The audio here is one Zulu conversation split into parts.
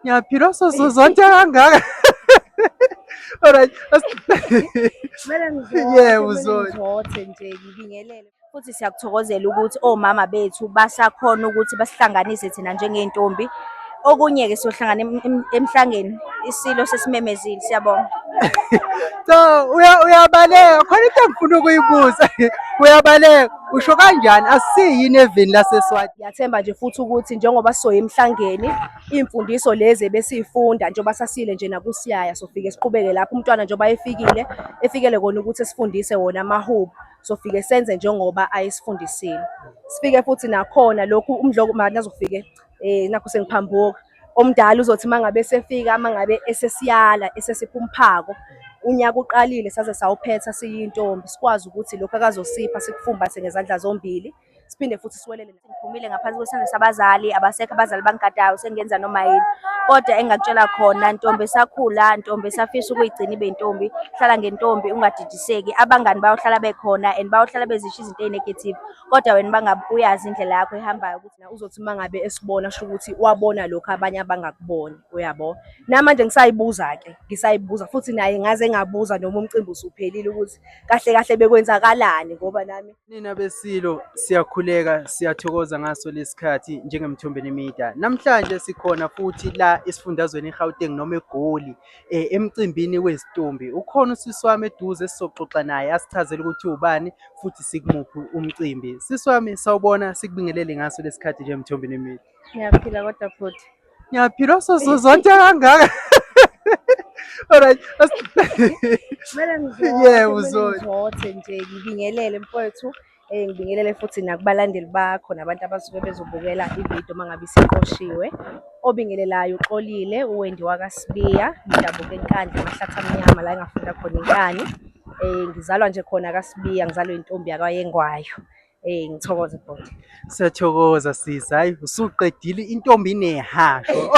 Ngiyaphila zonke kangaka. Alright. Kumele Yebo Zodwa. ngizothe nje ngibingelele. Futhi siyakuthokozela ukuthi omama bethu basakhona ukuthi basihlanganise thina njengey'ntombi. Okunye-ke siyohlangana emhlangeni, isilo sesimemezile, siyabonga. So uyabaleka khona into engifuna ukuyibuza. Uyabaleka usho kanjani asiyini eveni laseSwati? Ngiyathemba nje futhi ukuthi njengoba sizoya emhlangeni, iy'mfundiso lezi ebesiy'funda njengoba sasile nje nakuSiyaya sofike siqhubeke lapho umntwana njengoba efikele kona ukuthi esifundise wona amahubo. Sofike senze njengoba ayesifundisile. Sifike futhi nakhona lokhu umdloko manje azofike nakho sengiphambuka. Omdala uzothi mangabe esefika mangabe esesiyala esesipha umphako. Unyaka uqalile saze sawuphetha siyintombi sikwazi ukuthi lokhu akazosipha sikufumbathe ngezandla zombili. Siphinde futhi siwelele ngiphumile ngaphansi kwesandla sabazali, abasekho abazali bangigadayo sengenza noma yini. Kodwa engakutshela khona ntombi esakhula, ntombi esafisa ukuyigcina ibe intombi, hlala ngentombi ungadidiseki. Abangani bayohlala bekhona and bayohlala bezisho izinto ey'negative. Kodwa wena bangabe uyazi indlela yakho ehambayo ukuthi uzothi mangabe esibona sho ukuthi wabona lokhu abanye abangakuboni, uyabo. Namanje ngisayibuza futhi naye ngaze ngabuza noma umcimbi usuphelile ukuthi kahle kahle bekwenzakalani ngoba nami Nina besilo siyakhuleka siyathokoza ngaso lesikhathi njengemthombeni media. Namhlanje sikhona futhi la esifundazweni eGauteng noma eGoli emcimbini wezitombi. Ukhona usisi wami eduze sizoxoxa naye asichazele ukuthi ubani futhi sikumuphi umcimbi. Sisi wami sawubona sikubingelele ngaso lesikhathi njengemthombeni media. ngiyaphila kodwa futhi Ngiyaphila zonke kangaka. Alright. kumele Yebo Zodwa. ngizothe nje ngibingelele mfowethu. Ngibingelele futhi nakubalandeli bakho nabantu abasuke bezobukela ividiyo mangabe isiqoshiwe. Obingelelayo uxolile uWendy wakwaSibiya, ngidabuka eNkandla Mahlatha Amnyama la engafunda khona inkani. Ngizalwa nje khona kaSibiya, ngizalwa intombi yakwaYengwayo. Ngithokoze bhuti. Siyathokoza sisi, hayi usuqedile intombi inehasho.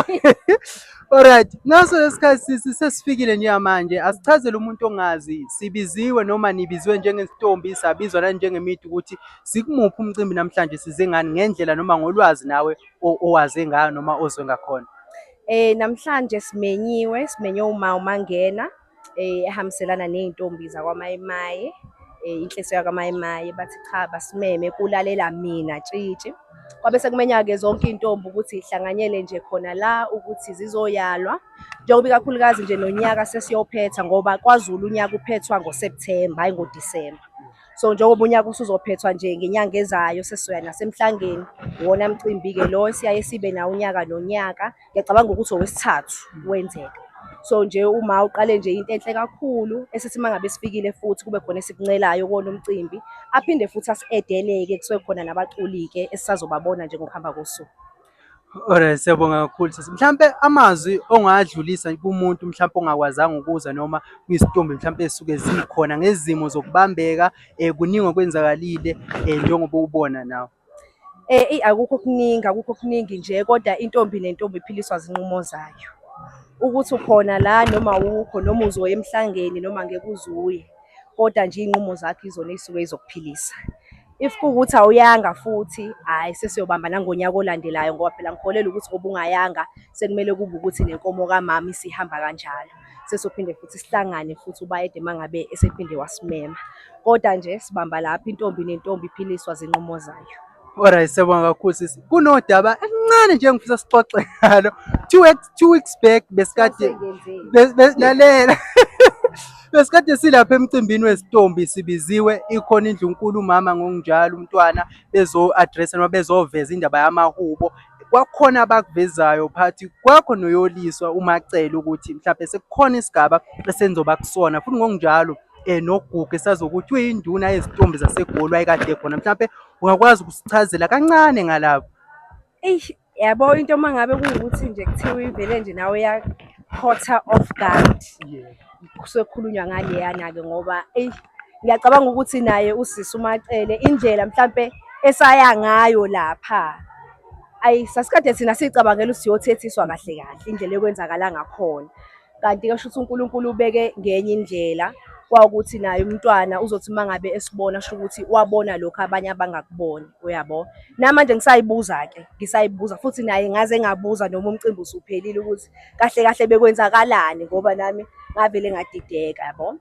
Alright, ngaso lesikhathi sisi sesifikile njengamanje asichazele umuntu ongazi sibiziwe noma nibiziwe njengentombi sabizwa nanjengemithi ukuthi sikumuphi umcimbi namhlanje size ngani ngendlela noma ngolwazi nawe owaze ngayo noma ozwe ngakhona. Namhlanje simenyiwe uma umangena ehambiselana ney'ntombi zakwaMayimaye. Inhliziyo yakwaMayimaye bathi cha basimeme kulalela mina tshitshi. Kwabe sekumenya-ke zonke iy'ntombi ukuthi zihlanganyele nje khona la ukuthi zizoyalwa. Njengoba ikakhulukazi nje nonyaka sesiyophetha ngoba kwaZulu unyaka uphethwa ngoSepthemba hhayi ngoDisemba. So njengoba unyaka usuzophethwa nje ngenyanga ezayo sesizoya nasemhlangeni. Iwona mcimbi-ke lo esiyaye sibe nawo unyaka nonyaka. Ngiyacabanga ukuthi owesithathu wenzeka. So nje uma uqale nje into enhle kakhulu esithi mangabe sifikile futhi kube khona esikuncelayo kuwona umcimbi. Aphinde futhi asi-edeleke kusuke khona nabaculi-ke esisazobabona nje ngokuhamba kosuku. Alright, siyabonga kakhulu sisi. Mhlampe amazwi ongadlulisa kumuntu mhlampe ongakwazanga ukuza noma kuyisitombi mhlampe esuke zikhona ngezimo zokubambeka kuningi okwenzakalile njengoba ubona nawe. Akukho okuningi nje kodwa intombi nentombi iphiliswa zinqumo zayo. Ukuthi ukhona la noma awukho noma uzoya emhlangeni noma ngeke uzuye. Kodwa nje iy'nqumo zakho izona ey'suke zizokuphilisa. If kuwukuthi awuyanga futhi, hhayi sesiyobamba nangonyaka olandelayo ngoba phela ngikholelwa ukuthi ngoba ungayanga sekumele kube ukuthi nenkomo kamama isihamba kanjalo. Sesophinde futhi sihlangane futhi ubayede mangabe esephinde wasimema. Kodwa nje sibamba lapha intombi nentombi iphiliswa zinqumo zayo. Alright, siyabonga kakhulu sisi. Kunodaba kancane nje engifisa sixoxe ngalo. 2 weeks back besikade lalela. Besikade silapha emcimbini wezitombi sibiziwe ikhona indlunkulu umama ngokunjalo umntwana bezo-addressa noma bezoveza indaba yamahubo. Kwakukhona abakuvezayo phathi kwakho noyoliswa umacele ukuthi mhlawumbe sekukhona isigaba esenizoba kusona futhi ngokunjalo nogugu esazokuthi uyinduna yezitombi zaseGoli wayekade khona mhlawumbe ungakwazi ukusichazela kancane ngalapho. Yabo into mangabe kuwukuthi nje kuthiwa ivele nje nawe ya-caught off guard. Kusekhulunywa ngaleyana-ke ngoba ngiyacabanga ukuthi naye usisi uMacele indlela mhlampe esaya ngayo lapha. Sasikade thina siy'cabangela ukuthi siyothethiswa kahle kahle indlela ekwenzakala ngakhona. Kanti-ke kusho ukuthi uNkulunkulu ubeke ngenye indlela. kwawukuthi naye umntwana uzothi uma ngabe esibona sho ukuthi wabona lokhu abanye abangakuboni, uyabo. Namanje ngisayibuza futhi naye ngaze ngabuza noma umcimbi usuphelile ukuthi kahle kahle bekwenzakalani ngoba nami ngavele ngadideka, yabo.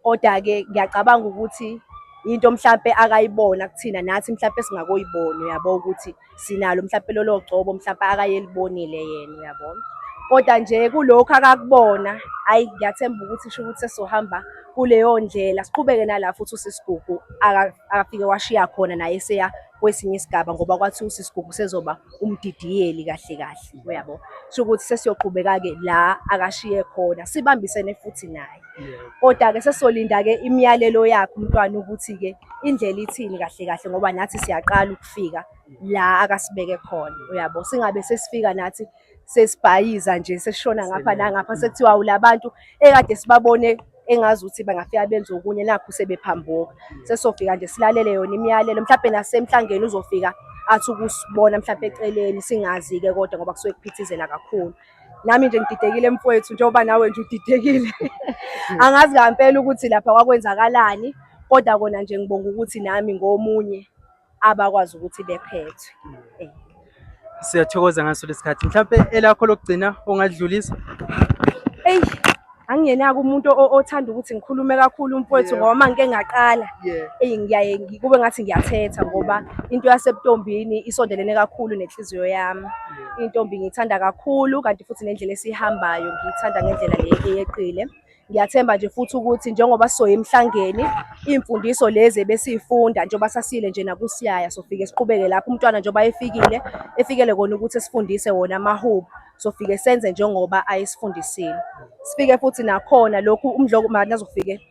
Koda-ke ngiyacabanga ukuthi into mhlampe akayibona kuthina nathi mhlampe esingakoyiboni, uyabo, ukuthi sinalo mhlampe lolo gcobo mhlampe akayelibonile yena, uyabo. Koda nje kulokhu akakubona, hhayi ngiyathemba ukuthi sho ukuthi sesizohamba kuleyo ndlela, siqhubeke nala futhi usisi Gugu akafike washiya khona naye eseya kwesinye isigaba ngoba kwathiwa usisi Gugu sezoba umdidiyeli kahle kahle, uyabo. Sho ukuthi sesiyoqhubeka-ke la akashiye khona, sibambisene futhi naye. Koda-ke sesizolinda-ke imiyalelo yakhe umntwana ukuthi-ke indlela ithini kahle kahle ngoba nathi siyaqala ukufika la akasibeke khona, uyabo. Singabe sesifika nathi sesibhayiza nje sesishona ngapha nangapha sekuthiwa hawu la bantu ekade sibabone engazuthi bangafika benze okunye nakhu sebephambuka. Sesofika nje silalele yona imiyalelo, mhlampe nasemhlangeni uzofika athi ukusibona mhlampe eceleni singazi-ke kodwa ngoba kusuke kuphithizela kakhulu. Nami nje ngididekile mfowethu njengoba nawe nje udidekile. Angazi ngampela ukuthi lapha kwakwenzakalani, kodwa kona nje ngibonga ukuthi nami ngomunye abakwazi ukuthi bephethwe. Siyathokoza ngaso lesikhathi. Mhlampe elakho lokugcina ongadlulisa? Eyi, angingenako umuntu othanda ukuthi ngikhulume kakhulu mfowethu ngoba uma ngike ngaqala, eyi ngiyaye kube ngathi ngiyathetha ngoba into yasebutombini isondelene kakhulu nenhliziyo yami. Intombi ngiyithanda kakhulu kanti futhi nendlela esiyihambayo ngiyithanda ngendlela le eyeqile. Ngiyathemba nje futhi ukuthi njengoba sizoya emhlangeni, iy'mfundiso lezi ebesiy'funda njengoba sasile nje nakuSiyaya sofike siqhubeke lapho umntwana njengoba efikele kona ukuthi sifundise wona amahubo. Sofike senze njengoba ayesifundisile. Sifike futhi nakhona lokhu umdloko nazofike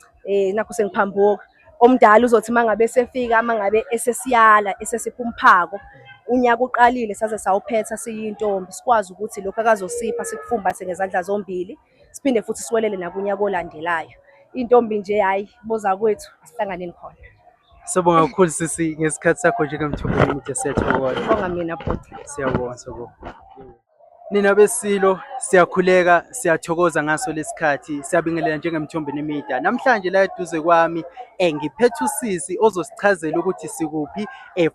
nakhu sengiphambuka. Omdala uzothi uma ngabe esefika, uma ngabe esesiyala, esesipha umphako, unyaka uqalile saze sawuphetha siyintombi, sikwazi ukuthi lokhu akazosipha sikufumbathe ngezandla zombili, siphinde futhi siwelele nakunyaka olandelayo. Intombi nje, hhayi boza kwethu asihlanganeni khona. Siyabonga kakhulu sisi ngesikhathi sakho njengemthombo emide, siyathokoza. Ngibonga mina futhi. Siyabonga, siyabonga. Nina beSilo siyakhuleka, siyathokoza ngaso lesikhathi, siyabingelela njengemthombo nemida. Namhlanje la eduze kwami ngiphethe usisi ozosichazela ukuthi sikuphi,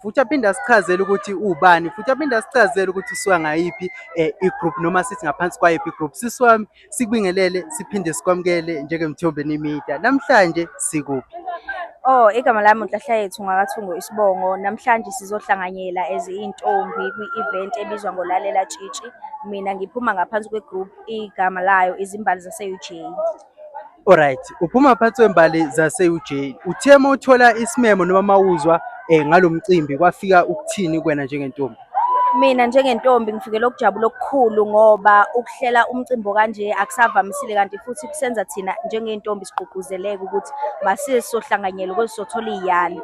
futhi aphinde asichazele ukuthi ubani, futhi aphinde asichazele ukuthi usuka ngayiphi i-group noma sithi ngaphansi kwayiphi i-group. Sisi wami sikubingelele siphinde sikwamukele njengemthombo nemida. Namhlanje sikuphi? Oh, igama lami uNhlahlayethu Ngakathungo Isibongo. Namhlanje sizohlanganyela as intombi kwi-event ebizwa ngoLalela Tshitshi. Mina ngiphuma ngaphansi kwe-group, igama layo Izimbali Zase-UJ. Alright, uphuma phakathi kwembali zase-UJ. Uthe uma uthola isimemo noma mawuzwa ngalo mcimbi kwafika ukuthini kuwena njengentombi? Mina njengentombi ngifikele ukujabula okukhulu ngoba ukuhlela umcimbi kanje akusavamisile, kanti futhi kusenza thina njengey'ntombi sigqugquzeleke ukuthi masize sizohlanganyela ukuze sizothola iy'yalo.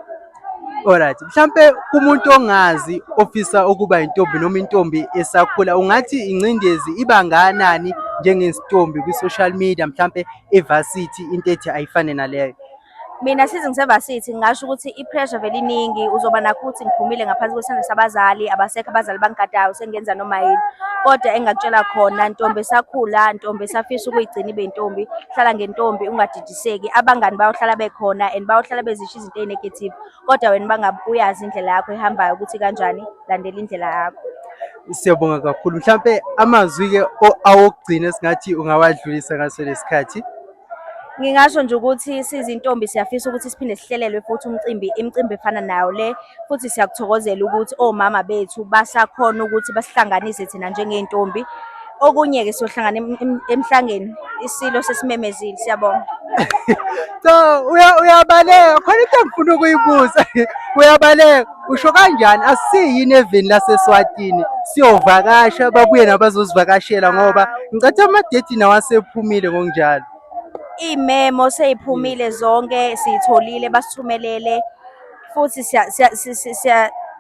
Alright, mhlampe kumuntu ongazi ofisa ukuba intombi noma intombi esakhula, ungathi ingcindezi ibanganani njengentombi kwi-social media, mhlampe evarsity, into ethi ayifane naleyo? Mina size ngisevasithi ngingasho ukuthi i-pressure vele iningi, uzoba nakho ukuthi ngiphumile ngaphansi kwesandla sabazali, abasekho abazali bangigadayo sengenza noma yini. Kodwa engakutshela khona, ntombi esakhula, ntombi esafisa ukuyigcina ibe intombi, hlala ngentombi ungadidiseki. Abangani bayohlala bekhona and bayohlala bezisho izinto ey'negative, kodwa wena bangabe uyazi indlela yakho ehambayo ukuthi kanjani, landela indlela yakho. Siyabonga kakhulu. Mhlampe amazwi-ke awokugcina esingathi ungawadlulisa ngaso lesikhathi? Ngingasho nje ukuthi sizintombi siyafisa ukuthi siphinde sihlelelwe futhi imicimbi efana nayo le, futhi siyakuthokozela ukuthi omama bethu basakhona ukuthi basihlanganise thina njengey'ntombi. Okunye-ke siyohlangana emhlangeni, isilo sesimemezile. Siyabonga. So uyabaleka, khona into engifuna ukuyibuza. Uyabaleka, usho kanjani asiyini eveni laseSwatini siyovakasha babuye nabazosivakashela ngoba ngicathi amadethi nawo asephumile ngokunjalo? Iy'memo sey'phumile zonke, siy'tholile basithumelele futhi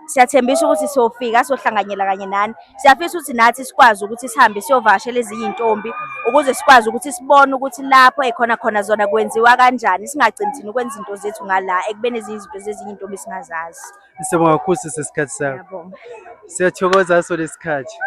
siyathembisa ukuthi siyofika sizohlanganyela kanye nani. Siyafisa ukuthi nathi sikwazi ukuthi sihambe siyovakashela ezinye iy'ntombi ukuze sikwazi ukuthi sibone ukuthi lapho ey'khona khona zona kwenziwa kanjani, singagcini thina ukwenza izinto zethu ngala ekubeni ezinye izinto zezinye iy'ntombi singazazi. Siyabonga kakhulu sesikhathi sakho. Ngiyabonga. Siyathokoza ngaso lesikhathi.